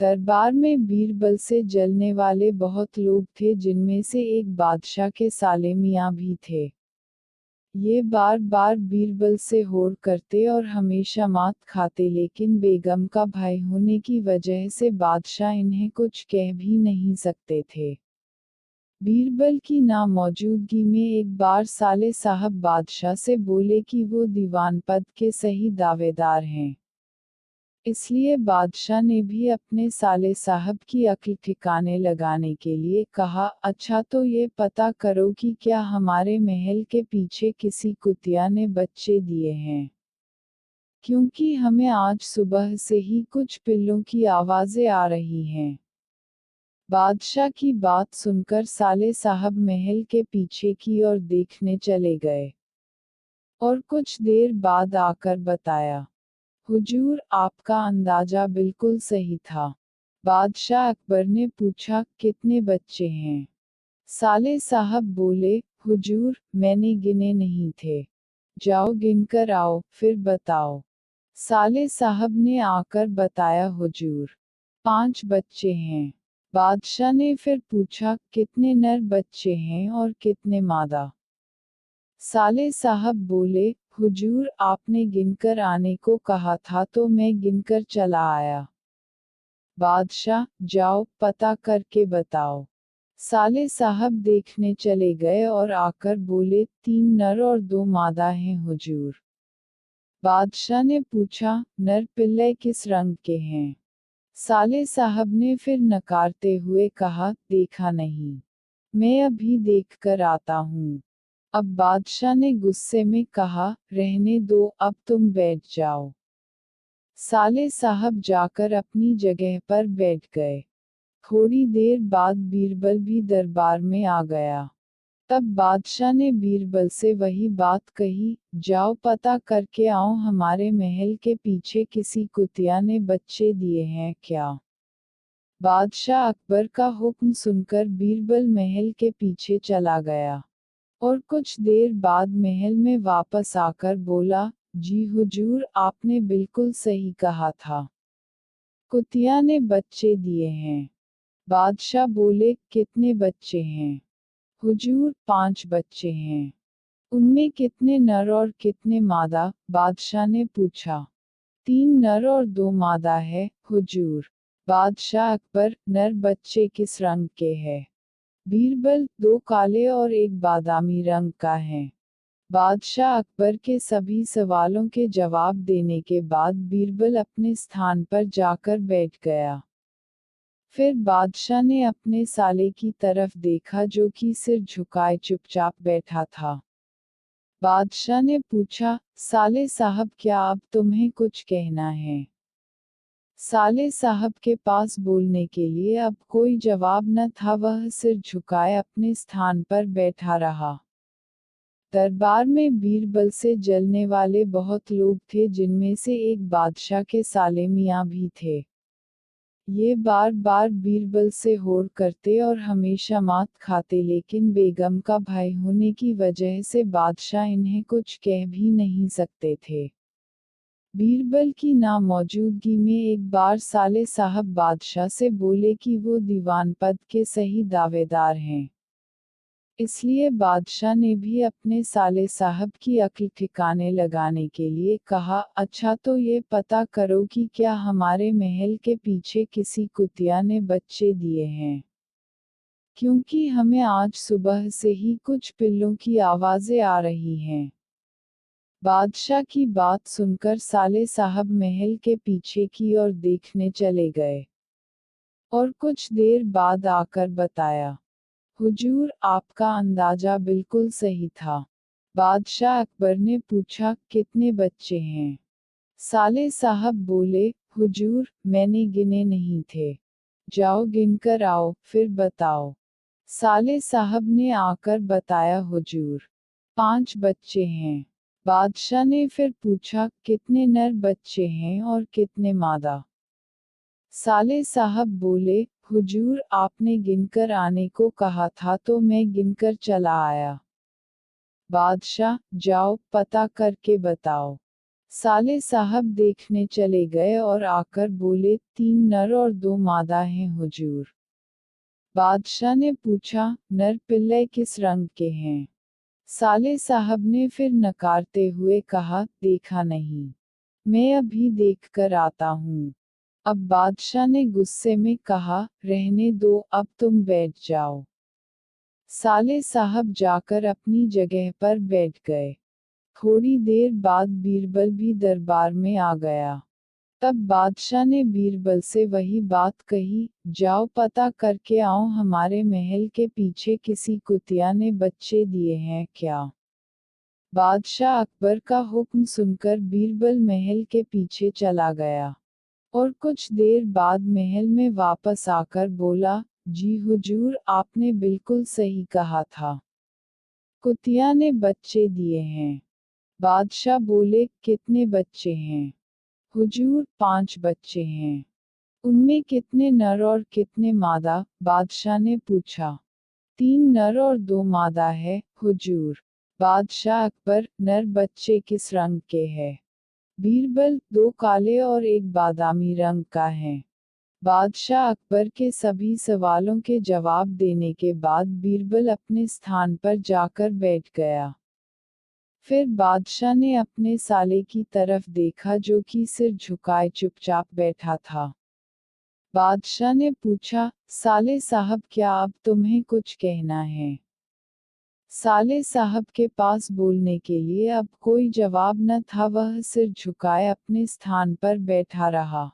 दरबार में बीरबल से जलने वाले बहुत लोग थे, जिनमें से एक बादशाह के साले मियाँ भी थे। ये बार बार बीरबल से होड़ करते और हमेशा मात खाते, लेकिन बेगम का भय होने की वजह से बादशाह इन्हें कुछ कह भी नहीं सकते थे। बीरबल की नामौजूदगी में एक बार साले साहब बादशाह से बोले कि वो दीवान पद के सही दावेदार हैं। इसलिए बादशाह ने भी अपने साले साहब की अक्ल ठिकाने लगाने के लिए कहा, अच्छा तो ये पता करो कि क्या हमारे महल के पीछे किसी कुतिया ने बच्चे दिए हैं, क्योंकि हमें आज सुबह से ही कुछ पिल्लों की आवाज़ें आ रही हैं। बादशाह की बात सुनकर साले साहब महल के पीछे की ओर देखने चले गए और कुछ देर बाद आकर बताया, हुजूर, आपका अंदाजा बिल्कुल सही था। बादशाह अकबर ने पूछा, कितने बच्चे हैं? साले साहब बोले, हुजूर, मैंने गिने नहीं थे। जाओ गिनकर आओ, फिर बताओ। साले साहब ने आकर बताया, हुजूर, 5 बच्चे हैं। बादशाह ने फिर पूछा, कितने नर बच्चे हैं और कितने मादा? साले साहब बोले, हुजूर, आपने गिनकर आने को कहा था तो मैं गिनकर चला आया। बादशाह, जाओ पता करके बताओ। साले साहब देखने चले गए और आकर बोले, 3 नर और 2 मादा हैं हुजूर। बादशाह ने पूछा, नर पिल्ले किस रंग के हैं? साले साहब ने फिर नकारते हुए कहा, देखा नहीं। मैं अभी देखकर आता हूँ। अब बादशाह ने गुस्से में कहा, रहने दो, अब तुम बैठ जाओ। साले साहब जाकर अपनी जगह पर बैठ गए। थोड़ी देर बाद बीरबल भी दरबार में आ गया। तब बादशाह ने बीरबल से वही बात कही, जाओ पता करके आओ हमारे महल के पीछे किसी कुतिया ने बच्चे दिए हैं क्या। बादशाह अकबर का हुक्म सुनकर बीरबल महल के पीछे चला गया और कुछ देर बाद महल में वापस आकर बोला, जी हुजूर, आपने बिल्कुल सही कहा था। कुतिया ने बच्चे दिए हैं। बादशाह बोले, कितने बच्चे हैं? हुजूर, 5 बच्चे हैं। उनमें कितने नर और कितने मादा? बादशाह ने पूछा। 3 नर और 2 मादा है, हुजूर। बादशाह अकबर, नर बच्चे किस रंग के हैं? बीरबल, 2 काले और 1 बादामी रंग का है। बादशाह अकबर के सभी सवालों के जवाब देने के बाद बीरबल अपने स्थान पर जाकर बैठ गया। फिर बादशाह ने अपने साले की तरफ देखा जो कि सिर झुकाए चुपचाप बैठा था। बादशाह ने पूछा, साले साहब, क्या अब तुम्हें कुछ कहना है? साले साहब के पास बोलने के लिए अब कोई जवाब न था, वह सिर झुकाए अपने स्थान पर बैठा रहा। दरबार में बीरबल से जलने वाले बहुत लोग थे, जिनमें से एक बादशाह के साले मियाँ भी थे। ये बार बार बीरबल से होड़ करते और हमेशा मात खाते, लेकिन बेगम का भय होने की वजह से बादशाह इन्हें कुछ कह भी नहीं सकते थे। बीरबल की नामौजूदगी में एक बार साले साहब बादशाह से बोले कि वो दीवान पद के सही दावेदार हैं। इसलिए बादशाह ने भी अपने साले साहब की अक्ल ठिकाने लगाने के लिए कहा, अच्छा तो ये पता करो कि क्या हमारे महल के पीछे किसी कुतिया ने बच्चे दिए हैं, क्योंकि हमें आज सुबह से ही कुछ पिल्लों की आवाज़ें आ रही हैं। बादशाह की बात सुनकर साले साहब महल के पीछे की ओर देखने चले गए और कुछ देर बाद आकर बताया, हुजूर, आपका अंदाजा बिल्कुल सही था। बादशाह अकबर ने पूछा, कितने बच्चे हैं? साले साहब बोले, हुजूर, मैंने गिने नहीं थे। जाओ गिनकर आओ, फिर बताओ। साले साहब ने आकर बताया, हुजूर, 5 बच्चे हैं। बादशाह ने फिर पूछा, कितने नर बच्चे हैं और कितने मादा? साले साहब बोले, हुजूर, आपने गिनकर आने को कहा था तो मैं गिनकर चला आया। बादशाह, जाओ पता करके बताओ। साले साहब देखने चले गए और आकर बोले, 3 नर और 2 मादा हैं हुजूर। बादशाह ने पूछा, नर पिल्ले किस रंग के हैं? साले साहब ने फिर नकारते हुए कहा, देखा नहीं। मैं अभी देख कर आता हूँ। अब बादशाह ने गुस्से में कहा, रहने दो, अब तुम बैठ जाओ। साले साहब जाकर अपनी जगह पर बैठ गए। थोड़ी देर बाद बीरबल भी दरबार में आ गया। तब बादशाह ने बीरबल से वही बात कही, जाओ पता करके आओ हमारे महल के पीछे किसी कुतिया ने बच्चे दिए हैं क्या। बादशाह अकबर का हुक्म सुनकर बीरबल महल के पीछे चला गया और कुछ देर बाद महल में वापस आकर बोला, जी हुजूर, आपने बिल्कुल सही कहा था। कुतिया ने बच्चे दिए हैं। बादशाह बोले, कितने बच्चे हैं? हुजूर, 5 बच्चे हैं। उनमें कितने नर और कितने मादा? बादशाह ने पूछा। 3 नर और 2 मादा है, हुजूर। बादशाह अकबर, नर बच्चे किस रंग के हैं? बीरबल, 2 काले और 1 बादामी रंग का है। बादशाह अकबर के सभी सवालों के जवाब देने के बाद बीरबल अपने स्थान पर जाकर बैठ गया। फिर बादशाह ने अपने साले की तरफ देखा जो कि सिर झुकाए चुपचाप बैठा था। बादशाह ने पूछा, साले साहब, क्या अब तुम्हें कुछ कहना है? साले साहब के पास बोलने के लिए अब कोई जवाब न था, वह सिर झुकाए अपने स्थान पर बैठा रहा।